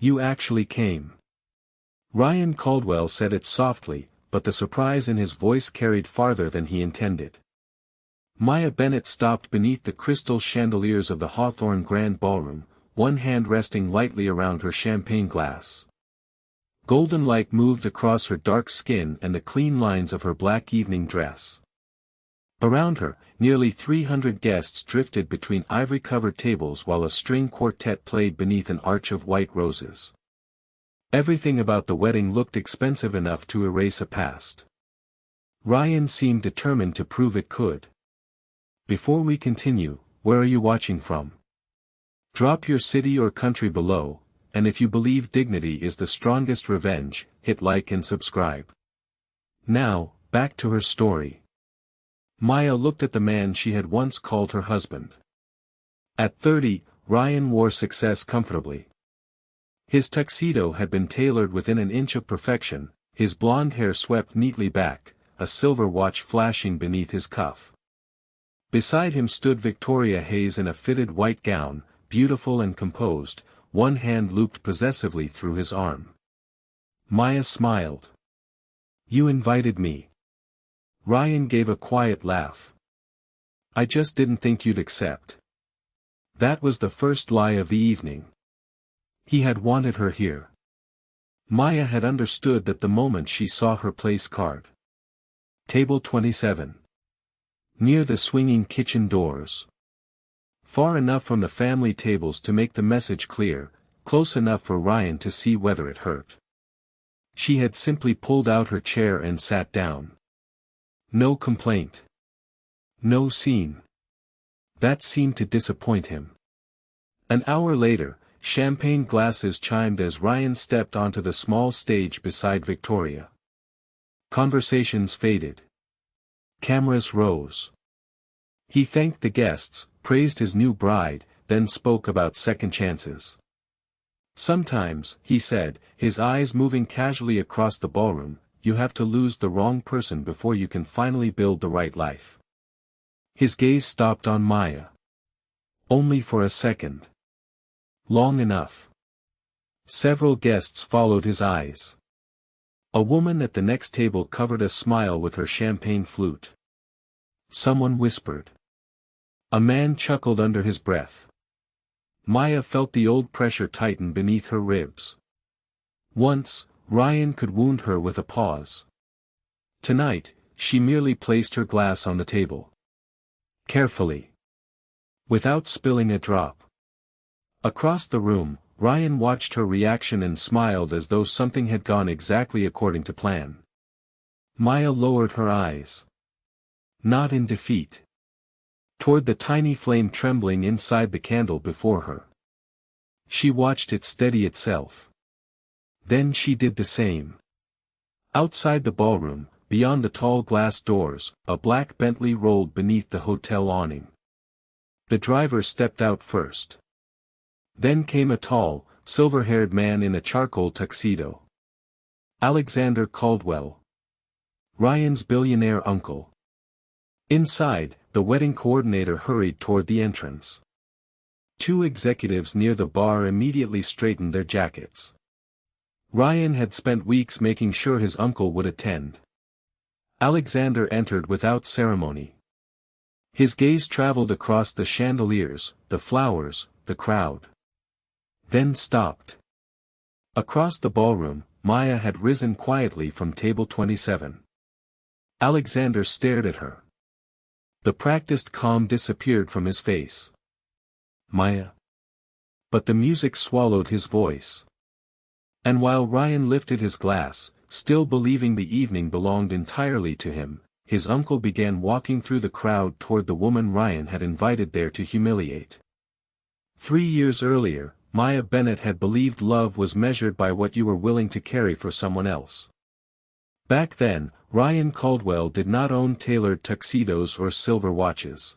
You actually came. Ryan Caldwell said it softly, but the surprise in his voice carried farther than he intended. Maya Bennett stopped beneath the crystal chandeliers of the Hawthorne Grand Ballroom, one hand resting lightly around her champagne glass. Golden light moved across her dark skin and the clean lines of her black evening dress. Around her, nearly 300 guests drifted between ivory-covered tables while a string quartet played beneath an arch of white roses. Everything about the wedding looked expensive enough to erase a past. Ryan seemed determined to prove it could. Before we continue, where are you watching from? Drop your city or country below, and if you believe dignity is the strongest revenge, hit like and subscribe. Now, back to her story. Maya looked at the man she had once called her husband. At 30, Ryan wore success comfortably. His tuxedo had been tailored within an inch of perfection, his blonde hair swept neatly back, a silver watch flashing beneath his cuff. Beside him stood Victoria Hayes in a fitted white gown, beautiful and composed, one hand looped possessively through his arm. Maya smiled. You invited me. Ryan gave a quiet laugh. I just didn't think you'd accept. That was the first lie of the evening. He had wanted her here. Maya had understood that the moment she saw her place card. Table 27. Near the swinging kitchen doors. Far enough from the family tables to make the message clear, close enough for Ryan to see whether it hurt. She had simply pulled out her chair and sat down. No complaint. No scene. That seemed to disappoint him. An hour later, champagne glasses chimed as Ryan stepped onto the small stage beside Victoria. Conversations faded. Cameras rose. He thanked the guests, praised his new bride, then spoke about second chances. Sometimes, he said, his eyes moving casually across the ballroom, you have to lose the wrong person before you can finally build the right life. His gaze stopped on Maya. Only for a second. Long enough. Several guests followed his eyes. A woman at the next table covered a smile with her champagne flute. Someone whispered. A man chuckled under his breath. Maya felt the old pressure tighten beneath her ribs. Once, Ryan could wound her with a pause. Tonight, she merely placed her glass on the table. Carefully. Without spilling a drop. Across the room, Ryan watched her reaction and smiled as though something had gone exactly according to plan. Maya lowered her eyes. Not in defeat. Toward the tiny flame trembling inside the candle before her. She watched it steady itself. Then she did the same. Outside the ballroom, beyond the tall glass doors, a black Bentley rolled beneath the hotel awning. The driver stepped out first. Then came a tall, silver-haired man in a charcoal tuxedo. Alexander Caldwell. Ryan's billionaire uncle. Inside, the wedding coordinator hurried toward the entrance. Two executives near the bar immediately straightened their jackets. Ryan had spent weeks making sure his uncle would attend. Alexander entered without ceremony. His gaze traveled across the chandeliers, the flowers, the crowd. Then stopped. Across the ballroom, Maya had risen quietly from table 27. Alexander stared at her. The practiced calm disappeared from his face. Maya. But the music swallowed his voice. And while Ryan lifted his glass, still believing the evening belonged entirely to him, his uncle began walking through the crowd toward the woman Ryan had invited there to humiliate. 3 years earlier, Maya Bennett had believed love was measured by what you were willing to carry for someone else. Back then, Ryan Caldwell did not own tailored tuxedos or silver watches.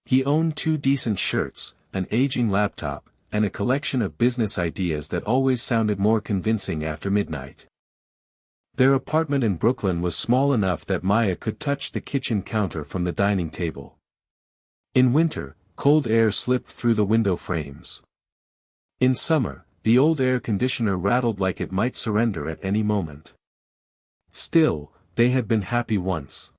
He owned 2 decent shirts, an aging laptop, and a collection of business ideas that always sounded more convincing after midnight. Their apartment in Brooklyn was small enough that Maya could touch the kitchen counter from the dining table. In winter, cold air slipped through the window frames. In summer, the old air conditioner rattled like it might surrender at any moment. Still, they had been happy once.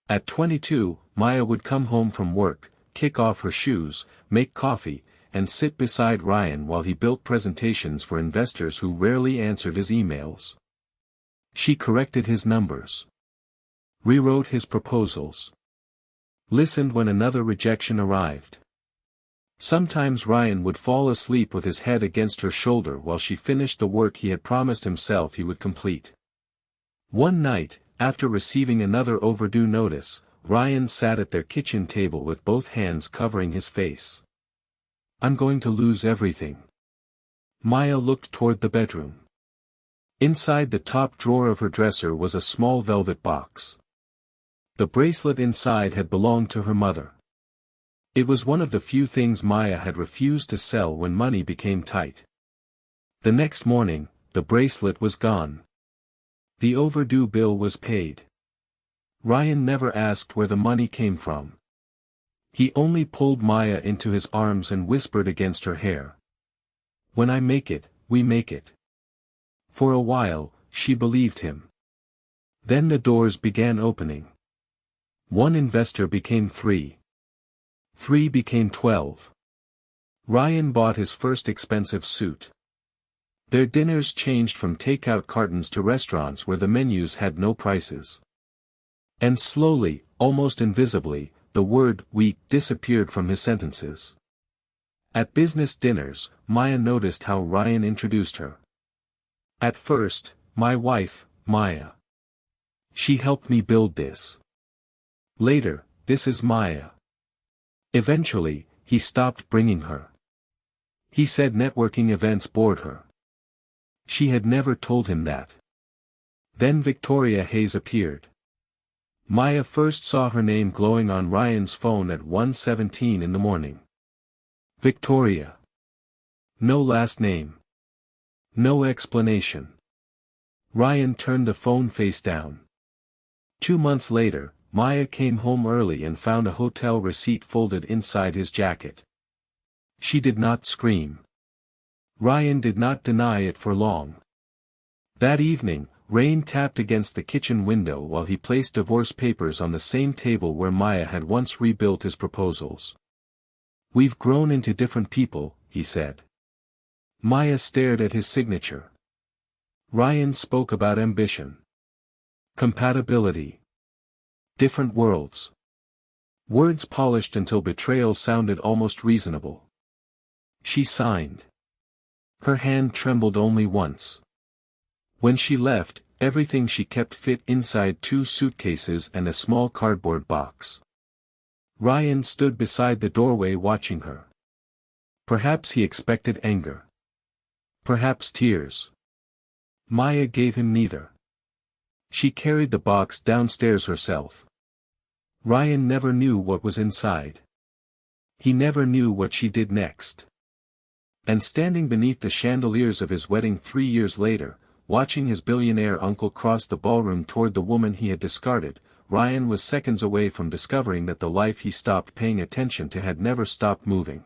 At 22, Maya would come home from work, kick off her shoes, make coffee, and sit beside Ryan while he built presentations for investors who rarely answered his emails. She corrected his numbers, rewrote his proposals, listened when another rejection arrived. Sometimes Ryan would fall asleep with his head against her shoulder while she finished the work he had promised himself he would complete. One night, after receiving another overdue notice, Ryan sat at their kitchen table with both hands covering his face. "I'm going to lose everything." Maya looked toward the bedroom. Inside the top drawer of her dresser was a small velvet box. The bracelet inside had belonged to her mother. It was one of the few things Maya had refused to sell when money became tight. The next morning, the bracelet was gone. The overdue bill was paid. Ryan never asked where the money came from. He only pulled Maya into his arms and whispered against her hair. "When I make it, we make it." For a while, she believed him. Then the doors began opening. One investor became 3. 3 became 12. Ryan bought his first expensive suit. Their dinners changed from takeout cartons to restaurants where the menus had no prices. And slowly, almost invisibly, the word "we" disappeared from his sentences. At business dinners, Maya noticed how Ryan introduced her. "At first, my wife, Maya. She helped me build this. Later, this is Maya." Eventually, he stopped bringing her. He said networking events bored her. She had never told him that. Then Victoria Hayes appeared. Maya first saw her name glowing on Ryan's phone at 1:17 in the morning. Victoria. No last name. No explanation. Ryan turned the phone face down. 2 months later, Maya came home early and found a hotel receipt folded inside his jacket. She did not scream. Ryan did not deny it for long. That evening, rain tapped against the kitchen window while he placed divorce papers on the same table where Maya had once rebuilt his proposals. "We've grown into different people," he said. Maya stared at his signature. Ryan spoke about ambition. Compatibility. Different worlds. Words polished until betrayal sounded almost reasonable. She signed. Her hand trembled only once. When she left, everything she kept fit inside 2 suitcases and a small cardboard box. Ryan stood beside the doorway watching her. Perhaps he expected anger. Perhaps tears. Maya gave him neither. She carried the box downstairs herself. Ryan never knew what was inside. He never knew what she did next. And standing beneath the chandeliers of his wedding 3 years later, watching his billionaire uncle cross the ballroom toward the woman he had discarded, Ryan was seconds away from discovering that the life he stopped paying attention to had never stopped moving.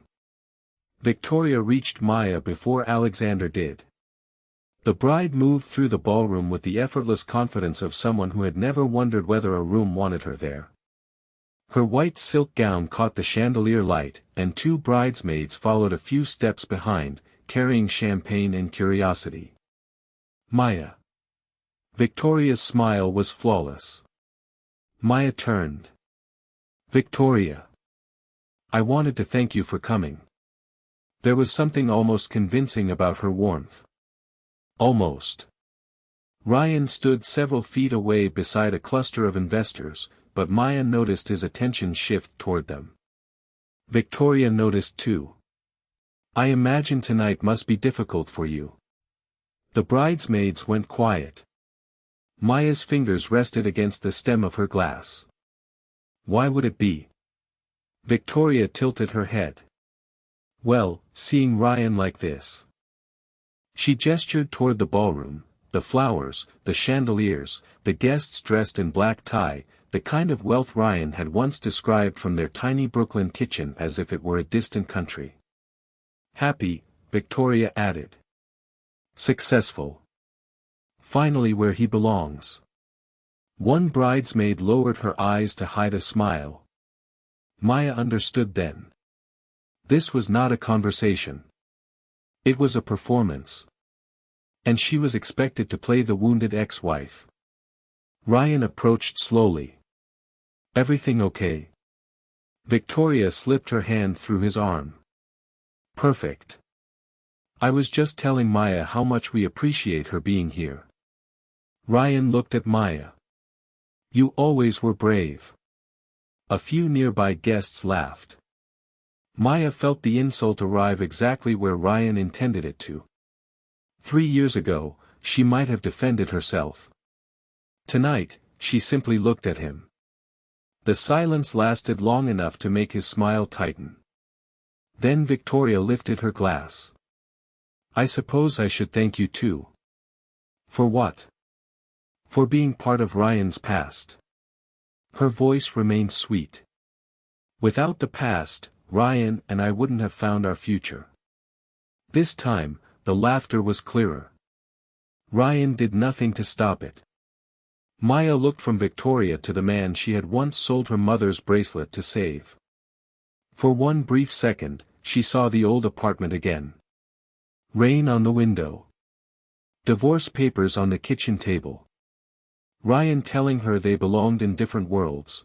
Victoria reached Maya before Alexander did. The bride moved through the ballroom with the effortless confidence of someone who had never wondered whether a room wanted her there. Her white silk gown caught the chandelier light, and 2 bridesmaids followed a few steps behind, carrying champagne and curiosity. Maya. Victoria's smile was flawless. Maya turned. "Victoria. I wanted to thank you for coming." There was something almost convincing about her warmth. Almost. Ryan stood several feet away beside a cluster of investors, but Maya noticed his attention shift toward them. Victoria noticed too. "I imagine tonight must be difficult for you." The bridesmaids went quiet. Maya's fingers rested against the stem of her glass. "Why would it be?" Victoria tilted her head. "Well, seeing Ryan like this." She gestured toward the ballroom, the flowers, the chandeliers, the guests dressed in black tie, the kind of wealth Ryan had once described from their tiny Brooklyn kitchen as if it were a distant country. "Happy," Victoria added. Successful. Finally where he belongs. One bridesmaid lowered her eyes to hide a smile. Maya understood then. This was not a conversation. It was a performance. And she was expected to play the wounded ex-wife. Ryan approached slowly. Everything okay? Victoria slipped her hand through his arm. Perfect. I was just telling Maya how much we appreciate her being here. Ryan looked at Maya. You always were brave. A few nearby guests laughed. Maya felt the insult arrive exactly where Ryan intended it to. 3 years ago, she might have defended herself. Tonight, she simply looked at him. The silence lasted long enough to make his smile tighten. Then Victoria lifted her glass. I suppose I should thank you too. For what? For being part of Ryan's past. Her voice remained sweet. Without the past, Ryan and I wouldn't have found our future. This time, the laughter was clearer. Ryan did nothing to stop it. Maya looked from Victoria to the man she had once sold her mother's bracelet to save. For one brief second, she saw the old apartment again. Rain on the window. Divorce papers on the kitchen table. Ryan telling her they belonged in different worlds.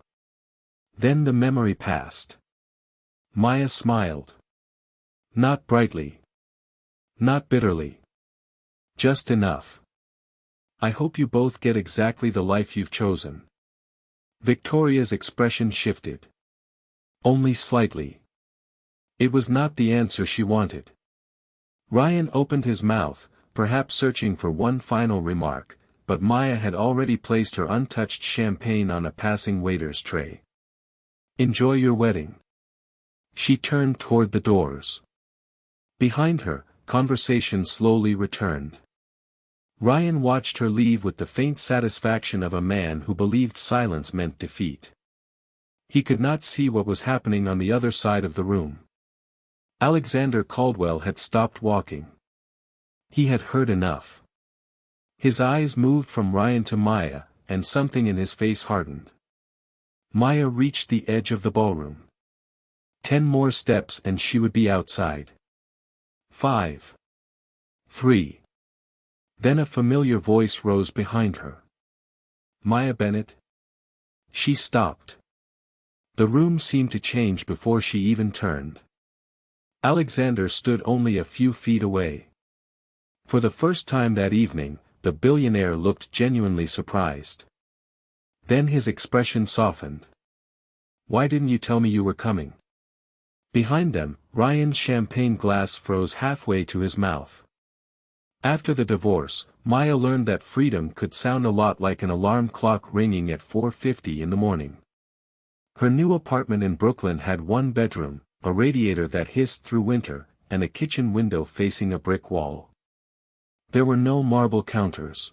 Then the memory passed. Maya smiled. Not brightly. Not bitterly. Just enough. I hope you both get exactly the life you've chosen. Victoria's expression shifted. Only slightly. It was not the answer she wanted. Ryan opened his mouth, perhaps searching for one final remark, but Maya had already placed her untouched champagne on a passing waiter's tray. Enjoy your wedding. She turned toward the doors. Behind her, conversation slowly returned. Ryan watched her leave with the faint satisfaction of a man who believed silence meant defeat. He could not see what was happening on the other side of the room. Alexander Caldwell had stopped walking. He had heard enough. His eyes moved from Ryan to Maya, and something in his face hardened. Maya reached the edge of the ballroom. 10 more steps and she would be outside. 5. 3. Then a familiar voice rose behind her. Maya Bennett? She stopped. The room seemed to change before she even turned. Alexander stood only a few feet away. For the first time that evening, the billionaire looked genuinely surprised. Then his expression softened. Why didn't you tell me you were coming? Behind them, Ryan's champagne glass froze halfway to his mouth. After the divorce, Maya learned that freedom could sound a lot like an alarm clock ringing at 4:50 in the morning. Her new apartment in Brooklyn had 1 bedroom, a radiator that hissed through winter, and a kitchen window facing a brick wall. There were no marble counters.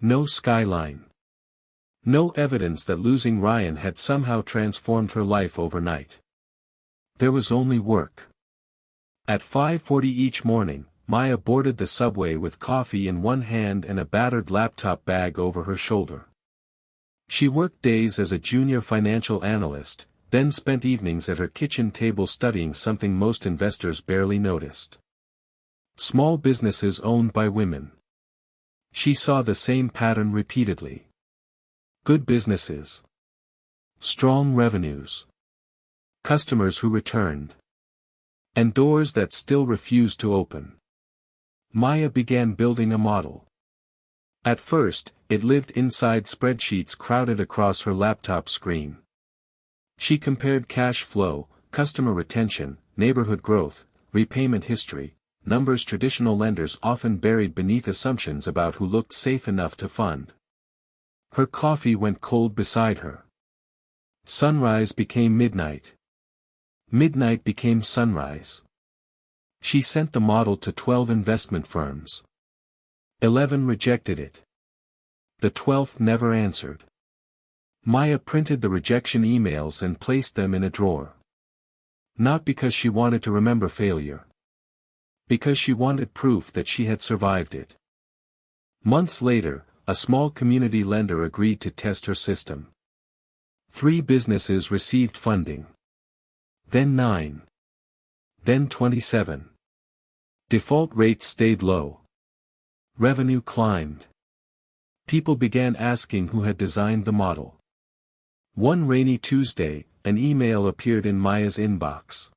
No skyline. No evidence that losing Ryan had somehow transformed her life overnight. There was only work. At 5:40 each morning, Maya boarded the subway with coffee in one hand and a battered laptop bag over her shoulder. She worked days as a junior financial analyst, then spent evenings at her kitchen table studying something most investors barely noticed. Small businesses owned by women. She saw the same pattern repeatedly. Good businesses. Strong revenues. Customers who returned. And doors that still refused to open. Maya began building a model. At first, it lived inside spreadsheets crowded across her laptop screen. She compared cash flow, customer retention, neighborhood growth, repayment history, numbers traditional lenders often buried beneath assumptions about who looked safe enough to fund. Her coffee went cold beside her. Sunrise became midnight. Midnight became sunrise. She sent the model to 12 investment firms. 11 rejected it. The 12th never answered. Maya printed the rejection emails and placed them in a drawer. Not because she wanted to remember failure. Because she wanted proof that she had survived it. Months later, a small community lender agreed to test her system. 3 businesses received funding. Then 9. Then 27. Default rates stayed low. Revenue climbed. People began asking who had designed the model. One rainy Tuesday, an email appeared in Maya's inbox.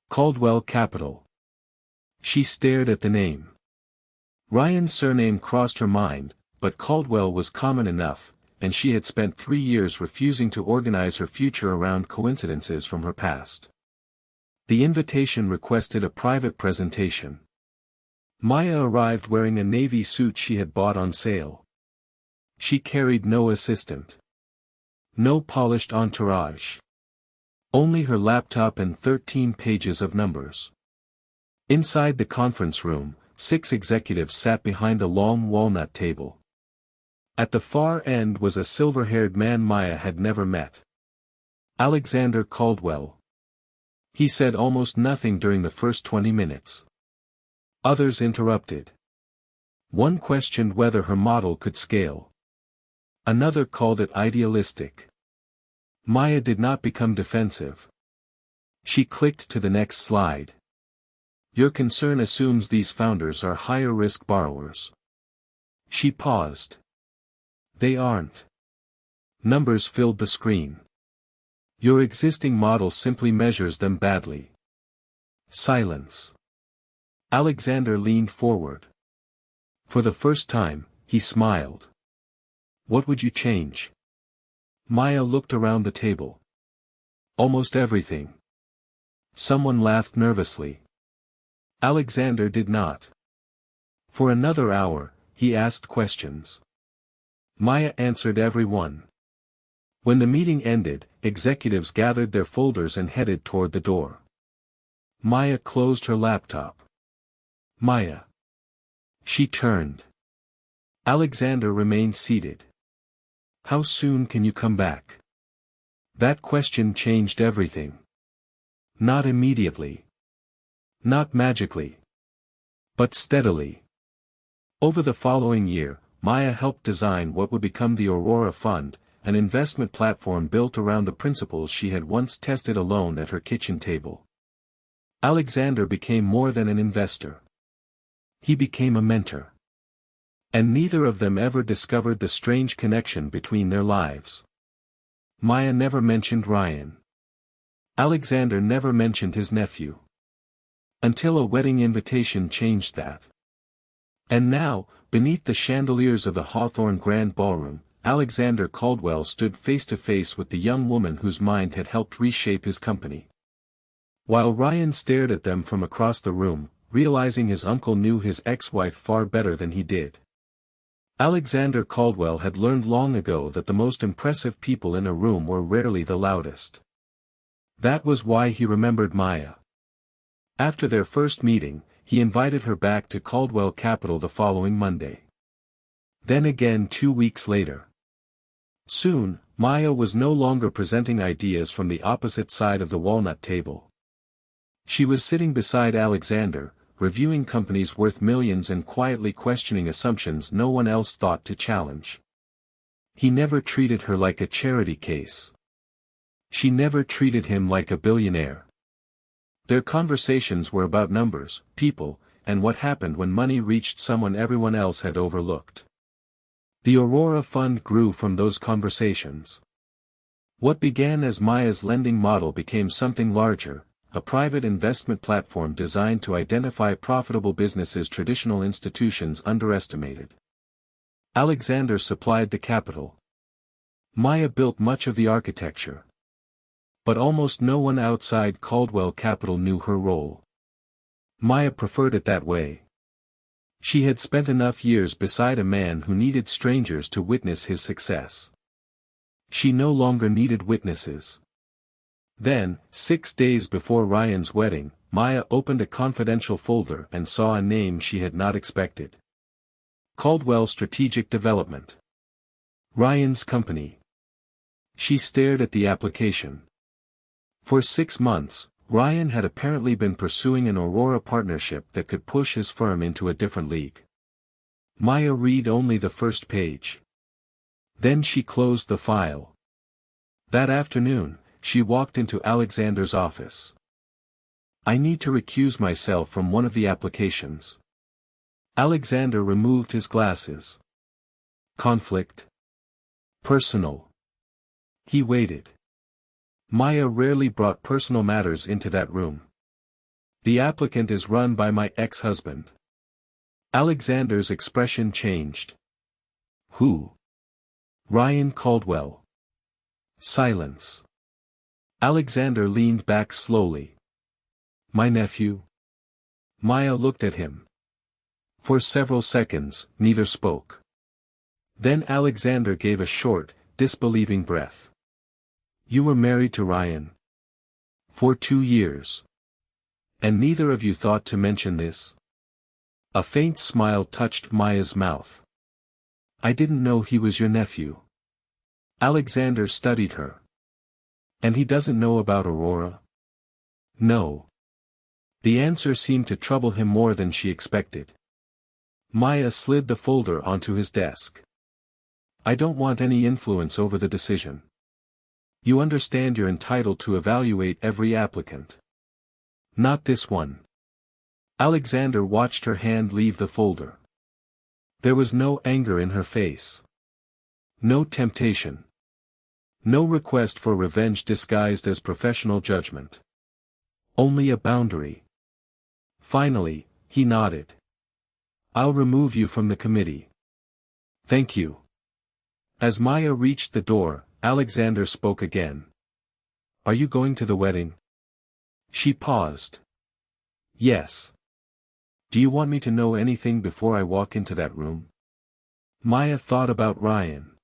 Caldwell Capital. She stared at the name. Ryan's surname crossed her mind, but Caldwell was common enough, and she had spent 3 years refusing to organize her future around coincidences from her past. The invitation requested a private presentation. Maya arrived wearing a navy suit she had bought on sale. She carried no assistant. No polished entourage. Only her laptop and 13 pages of numbers. Inside the conference room, 6 executives sat behind a long walnut table. At the far end was a silver-haired man Maya had never met. Alexander Caldwell. He said almost nothing during the first 20 minutes. Others interrupted. One questioned whether her model could scale. Another called it idealistic. Maya did not become defensive. She clicked to the next slide. Your concern assumes these founders are higher-risk borrowers. She paused. They aren't. Numbers filled the screen. Your existing model simply measures them badly. Silence. Alexander leaned forward. For the first time, he smiled. What would you change? Maya looked around the table. Almost everything. Someone laughed nervously. Alexander did not. For another hour, he asked questions. Maya answered every one. When the meeting ended, executives gathered their folders and headed toward the door. Maya closed her laptop. Maya. She turned. Alexander remained seated. How soon can you come back? That question changed everything. Not immediately. Not magically. But steadily. Over the following year, Maya helped design what would become the Aurora Fund, an investment platform built around the principles she had once tested alone at her kitchen table. Alexander became more than an investor. He became a mentor. And neither of them ever discovered the strange connection between their lives. Maya never mentioned Ryan. Alexander never mentioned his nephew. Until a wedding invitation changed that. And now, beneath the chandeliers of the Hawthorne Grand Ballroom, Alexander Caldwell stood face to face with the young woman whose mind had helped reshape his company. While Ryan stared at them from across the room, realizing his uncle knew his ex-wife far better than he did. Alexander Caldwell had learned long ago that the most impressive people in a room were rarely the loudest. That was why he remembered Maya. After their first meeting, he invited her back to Caldwell Capital the following Monday. Then again 2 weeks later. Soon, Maya was no longer presenting ideas from the opposite side of the walnut table. She was sitting beside Alexander, reviewing companies worth millions and quietly questioning assumptions no one else thought to challenge. He never treated her like a charity case. She never treated him like a billionaire. Their conversations were about numbers, people, and what happened when money reached someone everyone else had overlooked. The Aurora Fund grew from those conversations. What began as Maya's lending model became something larger, a private investment platform designed to identify profitable businesses traditional institutions underestimated. Alexander supplied the capital. Maya built much of the architecture. But almost no one outside Caldwell Capital knew her role. Maya preferred it that way. She had spent enough years beside a man who needed strangers to witness his success. She no longer needed witnesses. Then, 6 days before Ryan's wedding, Maya opened a confidential folder and saw a name she had not expected. Caldwell Strategic Development. Ryan's company. She stared at the application. For 6 months, Ryan had apparently been pursuing an Aurora partnership that could push his firm into a different league. Maya read only the first page. Then she closed the file. That afternoon, she walked into Alexander's office. "I need to recuse myself from one of the applications." Alexander removed his glasses. "Conflict? Personal?" He waited. Maya rarely brought personal matters into that room. "The applicant is run by my ex-husband." Alexander's expression changed. "Who?" "Ryan Caldwell." Silence. Alexander leaned back slowly. "My nephew?" Maya looked at him. For several seconds, neither spoke. Then Alexander gave a short, disbelieving breath. "You were married to Ryan?" "For 2 years. And neither of you thought to mention this?" A faint smile touched Maya's mouth. "I didn't know he was your nephew." Alexander studied her. "And he doesn't know about Aurora?" "No." The answer seemed to trouble him more than she expected. Maya slid the folder onto his desk. "I don't want any influence over the decision. You understand you're entitled to evaluate every applicant. Not this one." Alexander watched her hand leave the folder. There was no anger in her face. No temptation. No request for revenge disguised as professional judgment. Only a boundary. Finally, he nodded. "I'll remove you from the committee." "Thank you." As Maya reached the door, Alexander spoke again. "Are you going to the wedding?" She paused. "Yes." "Do you want me to know anything before I walk into that room?" Maya thought about Ryan.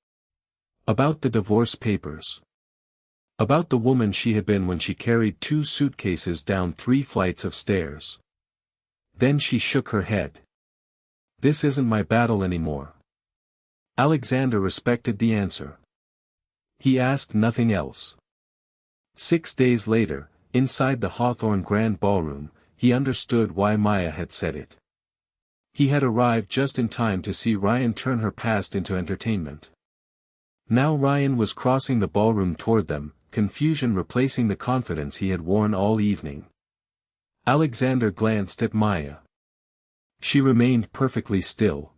About the divorce papers. About the woman she had been when she carried 2 suitcases down 3 flights of stairs. Then she shook her head. "This isn't my battle anymore." Alexander respected the answer. He asked nothing else. 6 days later, inside the Hawthorne Grand Ballroom, he understood why Maya had said it. He had arrived just in time to see Ryan turn her past into entertainment. Now Ryan was crossing the ballroom toward them, confusion replacing the confidence he had worn all evening. Alexander glanced at Maya. She remained perfectly still.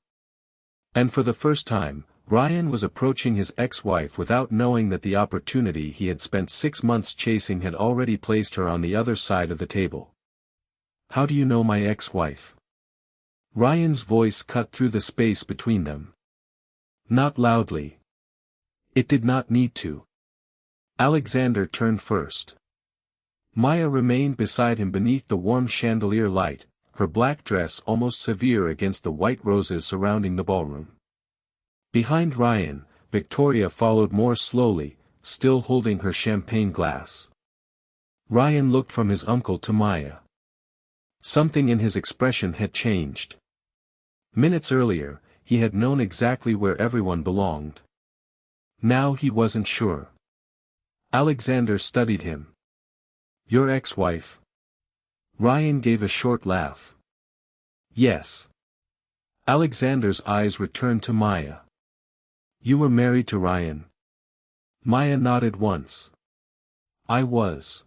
And for the first time, Ryan was approaching his ex-wife without knowing that the opportunity he had spent 6 months chasing had already placed her on the other side of the table. "How do you know my ex-wife?" Ryan's voice cut through the space between them. Not loudly. It did not need to. Alexander turned first. Maya remained beside him beneath the warm chandelier light, her black dress almost severe against the white roses surrounding the ballroom. Behind Ryan, Victoria followed more slowly, still holding her champagne glass. Ryan looked from his uncle to Maya. Something in his expression had changed. Minutes earlier, he had known exactly where everyone belonged. Now he wasn't sure. Alexander studied him. "Your ex-wife?" Ryan gave a short laugh. "Yes." Alexander's eyes returned to Maya. "You were married to Ryan?" Maya nodded once. "I was."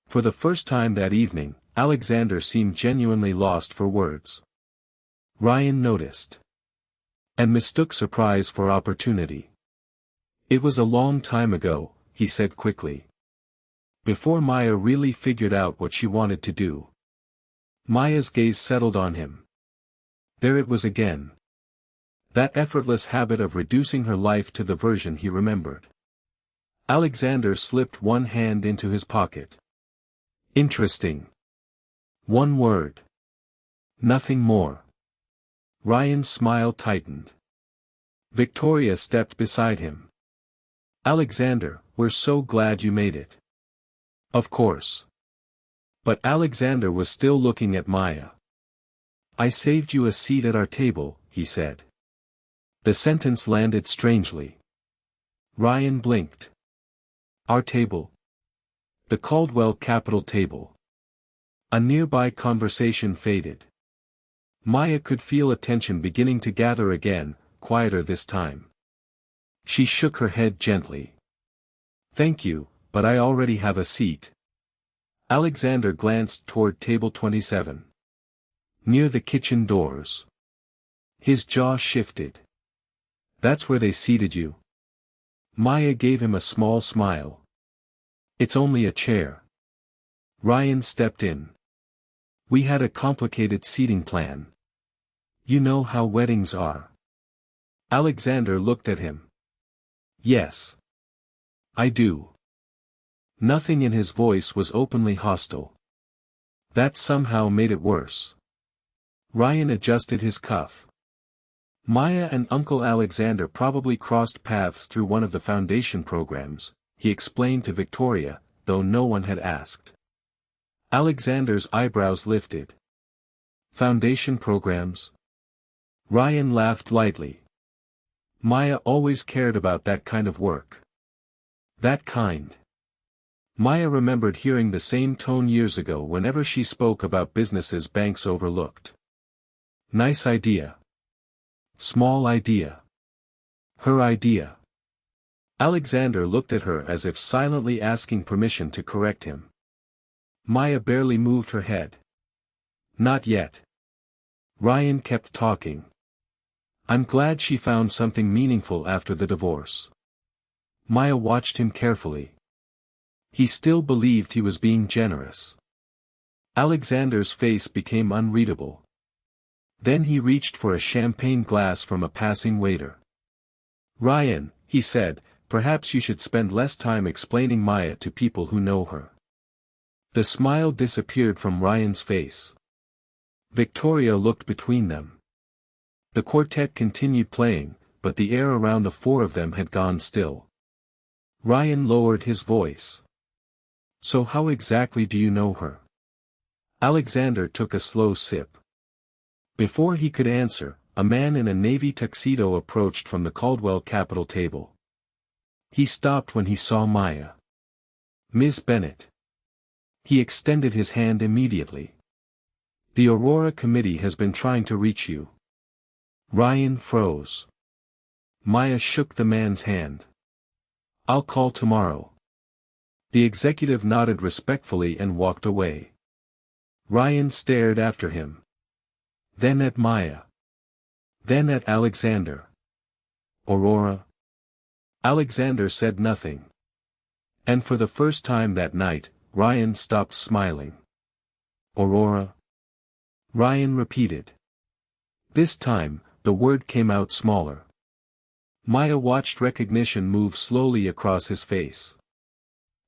For the first time that evening, Alexander seemed genuinely lost for words. Ryan noticed. And mistook surprise for opportunity. "It was a long time ago," he said quickly. Before Maya really figured out what she wanted to do. Maya's gaze settled on him. There it was again. That effortless habit of reducing her life to the version he remembered. Alexander slipped one hand into his pocket. "Interesting. One word. Nothing more." Ryan's smile tightened. Victoria stepped beside him. "Alexander, we're so glad you made it." "Of course." But Alexander was still looking at Maya. "I saved you a seat at our table," he said. The sentence landed strangely. Ryan blinked. "Our table?" The Caldwell Capital table. A nearby conversation faded. Maya could feel attention beginning to gather again, quieter this time. She shook her head gently. Thank you, but I already have a seat. Alexander glanced toward table 27. Near the kitchen doors. His jaw shifted. That's where they seated you? Maya gave him a small smile. It's only a chair. Ryan stepped in. We had a complicated seating plan. You know how weddings are. Alexander looked at him. Yes. I do. Nothing in his voice was openly hostile. That somehow made it worse. Ryan adjusted his cuff. Maya and Uncle Alexander probably crossed paths through one of the foundation programs, he explained to Victoria, though no one had asked. Alexander's eyebrows lifted. Foundation programs? Ryan laughed lightly. Maya always cared about that kind of work. That kind. Maya remembered hearing the same tone years ago whenever she spoke about businesses banks overlooked. Nice idea. Small idea. Her idea. Alexander looked at her as if silently asking permission to correct him. Maya barely moved her head. Not yet. Ryan kept talking. I'm glad she found something meaningful after the divorce. Maya watched him carefully. He still believed he was being generous. Alexander's face became unreadable. Then he reached for a champagne glass from a passing waiter. Ryan, he said, perhaps you should spend less time explaining Maya to people who know her. The smile disappeared from Ryan's face. Victoria looked between them. The quartet continued playing, but the air around the four of them had gone still. Ryan lowered his voice. So how exactly do you know her? Alexander took a slow sip. Before he could answer, a man in a navy tuxedo approached from the Caldwell Capital table. He stopped when he saw Maya. Miss Bennett. He extended his hand immediately. The Aurora Committee has been trying to reach you. Ryan froze. Maya shook the man's hand. I'll call tomorrow. The executive nodded respectfully and walked away. Ryan stared after him. Then at Maya. Then at Alexander. Aurora? Alexander said nothing. And for the first time that night, Ryan stopped smiling. Aurora? Ryan repeated. This time, the word came out smaller. Maya watched recognition move slowly across his face.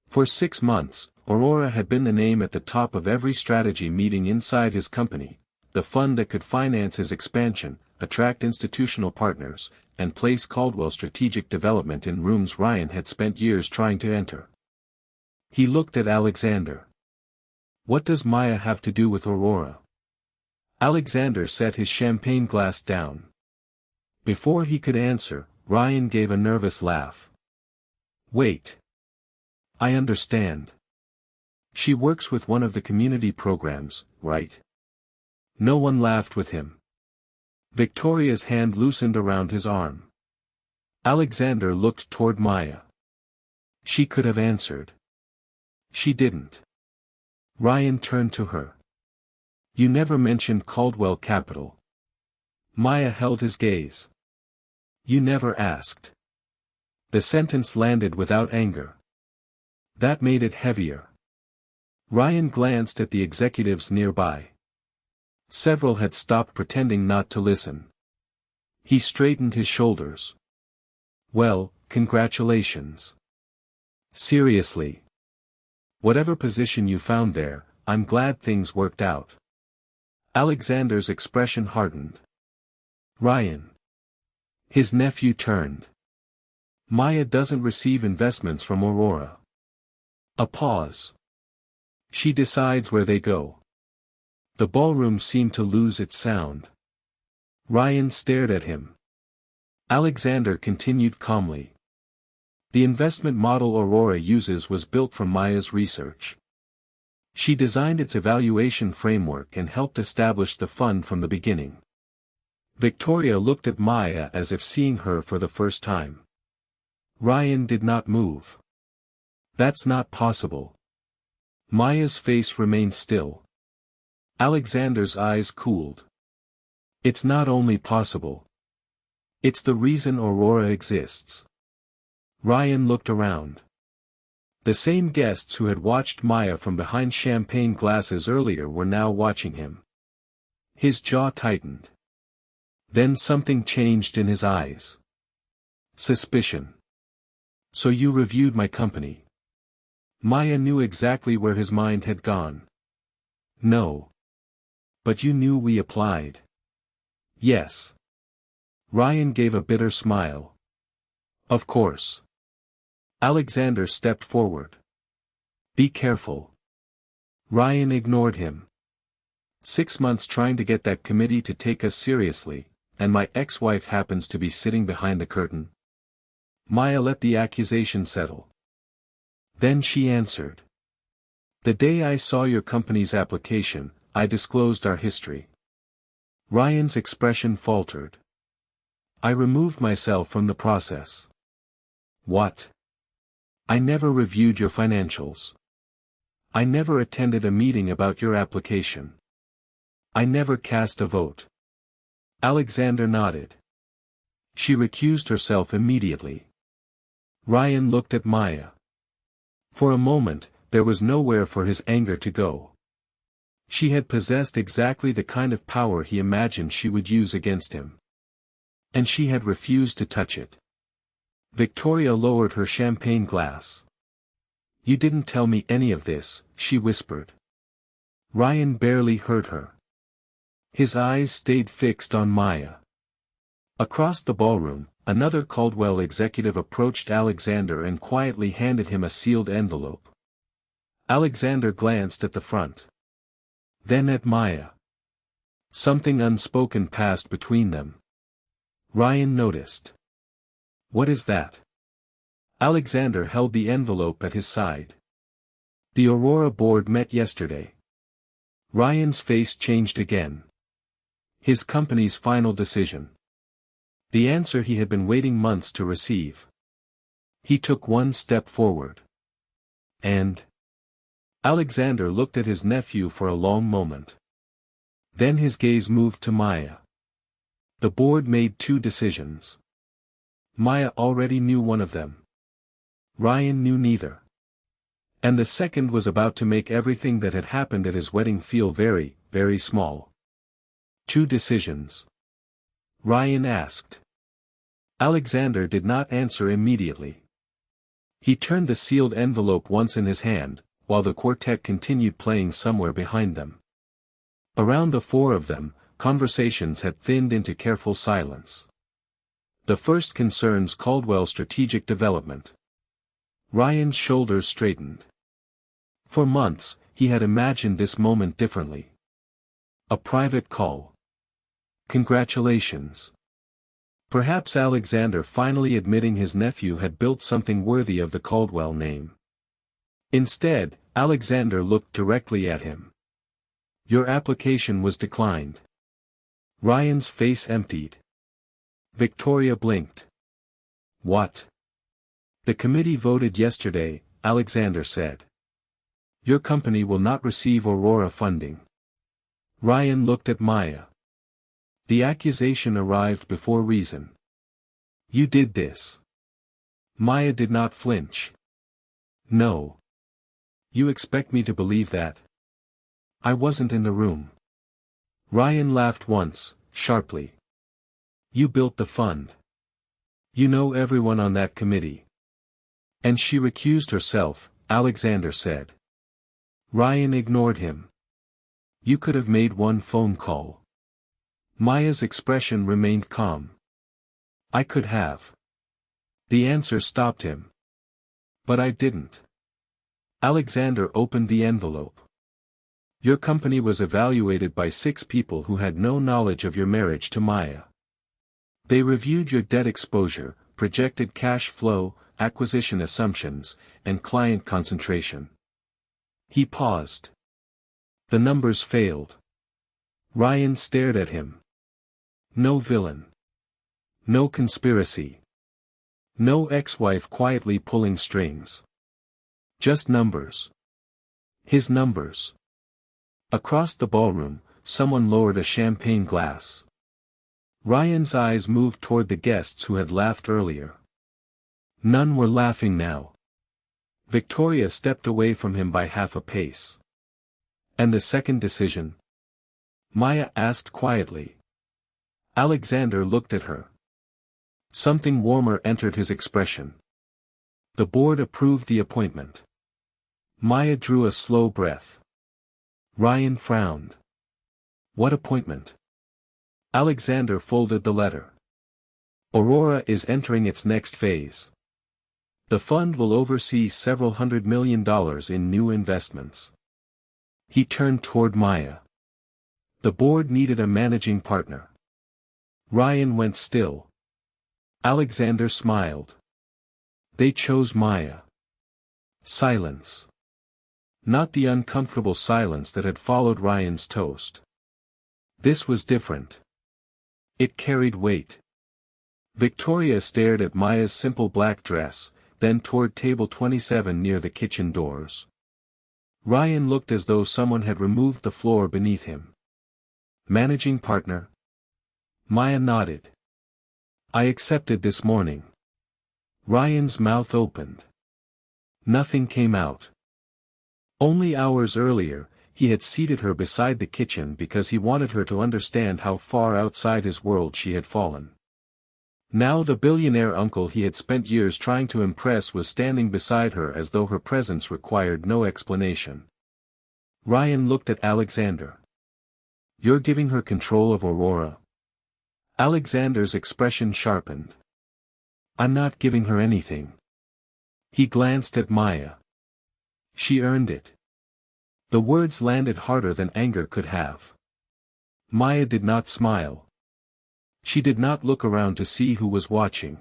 For 6 months, Aurora had been the name at the top of every strategy meeting inside his company, the fund that could finance his expansion, attract institutional partners, and place Caldwell strategic development in rooms Ryan had spent years trying to enter. He looked at Alexander. What does Maya have to do with Aurora? Alexander set his champagne glass down. Before he could answer, Ryan gave a nervous laugh. Wait. I understand. She works with one of the community programs, right? No one laughed with him. Victoria's hand loosened around his arm. Alexander looked toward Maya. She could have answered. She didn't. Ryan turned to her. You never mentioned Caldwell Capital. Maya held his gaze. You never asked. The sentence landed without anger. That made it heavier. Ryan glanced at the executives nearby. Several had stopped pretending not to listen. He straightened his shoulders. Well, congratulations. Seriously. Whatever position you found there, I'm glad things worked out. Alexander's expression hardened. Ryan. His nephew turned. Maya doesn't receive investments from Aurora. A pause. She decides where they go. The ballroom seemed to lose its sound. Ryan stared at him. Alexander continued calmly. The investment model Aurora uses was built from Maya's research. She designed its evaluation framework and helped establish the fund from the beginning. Victoria looked at Maya as if seeing her for the first time. Ryan did not move. That's not possible. Maya's face remained still. Alexander's eyes cooled. It's not only possible. It's the reason Aurora exists. Ryan looked around. The same guests who had watched Maya from behind champagne glasses earlier were now watching him. His jaw tightened. Then something changed in his eyes. Suspicion. So you reviewed my company. Maya knew exactly where his mind had gone. No. But you knew we applied. Yes. Ryan gave a bitter smile. Of course. Alexander stepped forward. Be careful. Ryan ignored him. 6 months trying to get that committee to take us seriously, and my ex-wife happens to be sitting behind the curtain. Maya let the accusation settle. Then she answered. The day I saw your company's application, I disclosed our history. Ryan's expression faltered. I removed myself from the process. What? I never reviewed your financials. I never attended a meeting about your application. I never cast a vote. Alexander nodded. She recused herself immediately. Ryan looked at Maya. For a moment, there was nowhere for his anger to go. She had possessed exactly the kind of power he imagined she would use against him. And she had refused to touch it. Victoria lowered her champagne glass. You didn't tell me any of this, she whispered. Ryan barely heard her. His eyes stayed fixed on Maya. Across the ballroom, another Caldwell executive approached Alexander and quietly handed him a sealed envelope. Alexander glanced at the front. Then at Maya. Something unspoken passed between them. Ryan noticed. What is that? Alexander held the envelope at his side. The Aurora board met yesterday. Ryan's face changed again. His company's final decision. The answer he had been waiting months to receive. He took one step forward. And? Alexander looked at his nephew for a long moment. Then his gaze moved to Maya. The board made 2 decisions. Maya already knew one of them. Ryan knew neither. And the second was about to make everything that had happened at his wedding feel very, very small. 2 decisions. Ryan asked. Alexander did not answer immediately. He turned the sealed envelope once in his hand, while the quartet continued playing somewhere behind them. Around the 4 of them, conversations had thinned into careful silence. The first concerns Caldwell's strategic development. Ryan's shoulders straightened. For months, he had imagined this moment differently. A private call. Congratulations. Perhaps Alexander finally admitting his nephew had built something worthy of the Caldwell name. Instead, Alexander looked directly at him. Your application was declined. Ryan's face emptied. Victoria blinked. What? The committee voted yesterday, Alexander said. Your company will not receive Aurora funding. Ryan looked at Maya. The accusation arrived before reason. You did this. Maya did not flinch. No. You expect me to believe that? I wasn't in the room. Ryan laughed once, sharply. You built the fund. You know everyone on that committee. And she recused herself, Alexander said. Ryan ignored him. You could have made one phone call. Maya's expression remained calm. I could have. The answer stopped him. But I didn't. Alexander opened the envelope. Your company was evaluated by 6 people who had no knowledge of your marriage to Maya. They reviewed your debt exposure, projected cash flow, acquisition assumptions, and client concentration. He paused. The numbers failed. Ryan stared at him. No villain. No conspiracy. No ex-wife quietly pulling strings. Just numbers. His numbers. Across the ballroom, someone lowered a champagne glass. Ryan's eyes moved toward the guests who had laughed earlier. None were laughing now. Victoria stepped away from him by half a pace. And the second decision? Maya asked quietly. Alexander looked at her. Something warmer entered his expression. The board approved the appointment. Maya drew a slow breath. Ryan frowned. What appointment? Alexander folded the letter. Aurora is entering its next phase. The fund will oversee several $100 million in new investments. He turned toward Maya. The board needed a managing partner. Ryan went still. Alexander smiled. They chose Maya. Silence. Not the uncomfortable silence that had followed Ryan's toast. This was different. It carried weight. Victoria stared at Maya's simple black dress, then toward table 27 near the kitchen doors. Ryan looked as though someone had removed the floor beneath him. Managing partner? Maya nodded. I accepted this morning. Ryan's mouth opened. Nothing came out. Only hours earlier, he had seated her beside the kitchen because he wanted her to understand how far outside his world she had fallen. Now the billionaire uncle he had spent years trying to impress was standing beside her as though her presence required no explanation. Ryan looked at Alexander. You're giving her control of Aurora? Alexander's expression sharpened. I'm not giving her anything. He glanced at Maya. She earned it. The words landed harder than anger could have. Maya did not smile. She did not look around to see who was watching.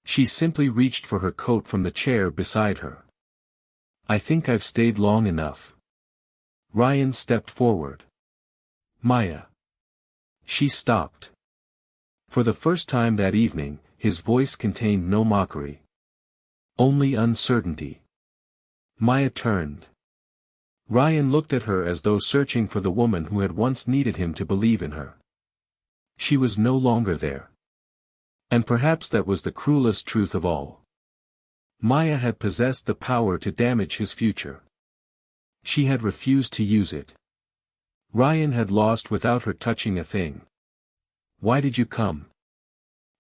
She simply reached for her coat from the chair beside her. I think I've stayed long enough. Ryan stepped forward. Maya. She stopped. For the first time that evening, his voice contained no mockery. Only uncertainty. Maya turned. Ryan looked at her as though searching for the woman who had once needed him to believe in her. She was no longer there. And perhaps that was the cruelest truth of all. Maya had possessed the power to damage his future. She had refused to use it. Ryan had lost without her touching a thing. Why did you come?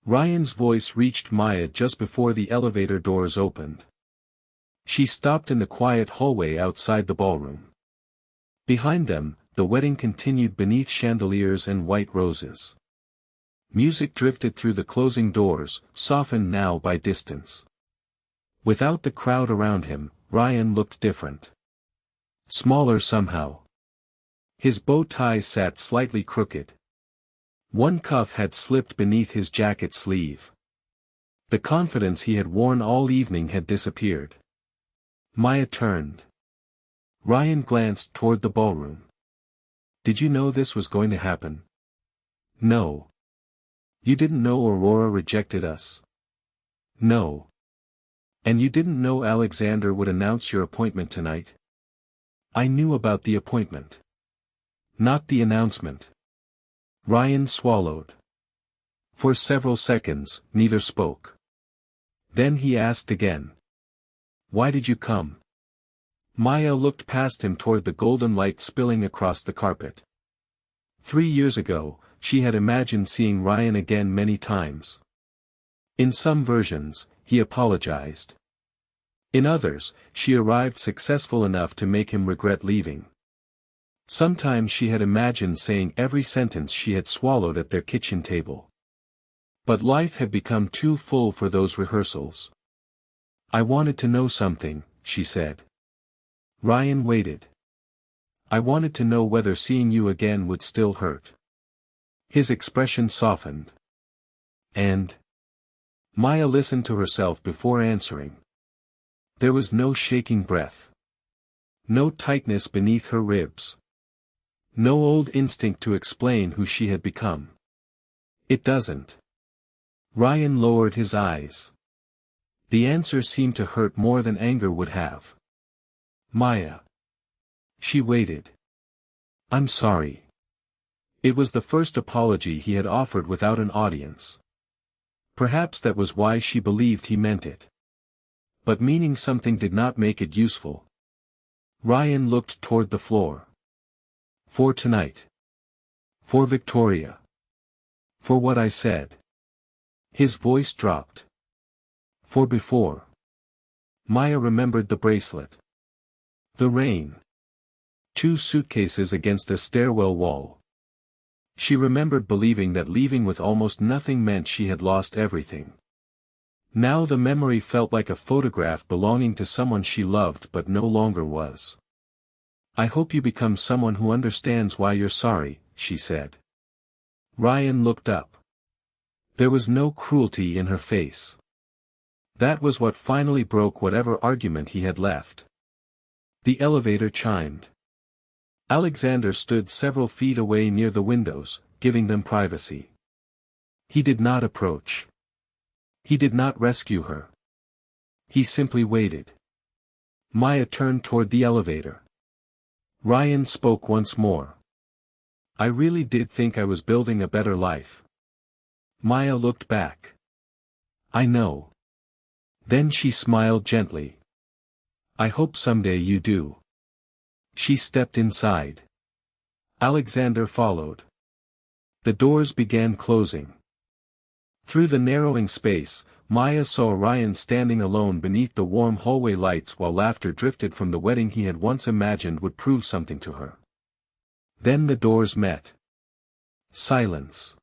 Ryan's voice reached Maya just before the elevator doors opened. She stopped in the quiet hallway outside the ballroom. Behind them, the wedding continued beneath chandeliers and white roses. Music drifted through the closing doors, softened now by distance. Without the crowd around him, Ryan looked different. Smaller somehow. His bow tie sat slightly crooked. One cuff had slipped beneath his jacket sleeve. The confidence he had worn all evening had disappeared. Maya turned. Ryan glanced toward the ballroom. Did you know this was going to happen? No. You didn't know Aurora rejected us? No. And you didn't know Alexander would announce your appointment tonight? I knew about the appointment. Not the announcement. Ryan swallowed. For several seconds, neither spoke. Then he asked again. Why did you come? Maya looked past him toward the golden light spilling across the carpet. 3 years ago, she had imagined seeing Ryan again many times. In some versions, he apologized. In others, she arrived successful enough to make him regret leaving. Sometimes she had imagined saying every sentence she had swallowed at their kitchen table. But life had become too full for those rehearsals. I wanted to know something, she said. Ryan waited. I wanted to know whether seeing you again would still hurt. His expression softened. And? Maya listened to herself before answering. There was no shaking breath. No tightness beneath her ribs. No old instinct to explain who she had become. It doesn't. Ryan lowered his eyes. The answer seemed to hurt more than anger would have. Maya. She waited. I'm sorry. It was the first apology he had offered without an audience. Perhaps that was why she believed he meant it. But meaning something did not make it useful. Ryan looked toward the floor. For tonight. For Victoria. For what I said. His voice dropped. For before. Maya remembered the bracelet. The rain. 2 suitcases against a stairwell wall. She remembered believing that leaving with almost nothing meant she had lost everything. Now the memory felt like a photograph belonging to someone she loved but no longer was. I hope you become someone who understands why you're sorry, she said. Ryan looked up. There was no cruelty in her face. That was what finally broke whatever argument he had left. The elevator chimed. Alexander stood several feet away near the windows, giving them privacy. He did not approach. He did not rescue her. He simply waited. Maya turned toward the elevator. Ryan spoke once more. I really did think I was building a better life. Maya looked back. I know. Then she smiled gently. I hope someday you do. She stepped inside. Alexander followed. The doors began closing. Through the narrowing space, Maya saw Ryan standing alone beneath the warm hallway lights while laughter drifted from the wedding he had once imagined would prove something to her. Then the doors met. Silence.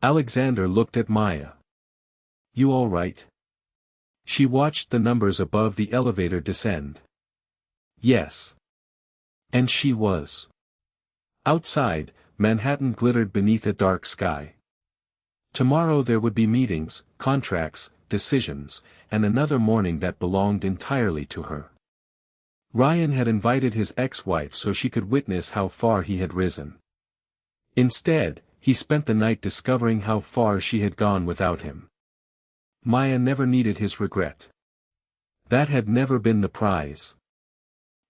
Alexander looked at Maya. You all right? She watched the numbers above the elevator descend. Yes. And she was. Outside, Manhattan glittered beneath a dark sky. Tomorrow there would be meetings, contracts, decisions, and another morning that belonged entirely to her. Ryan had invited his ex-wife so she could witness how far he had risen. Instead, he spent the night discovering how far she had gone without him. Maya never needed his regret. That had never been the prize.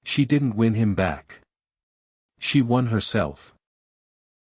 She didn't win him back. She won herself.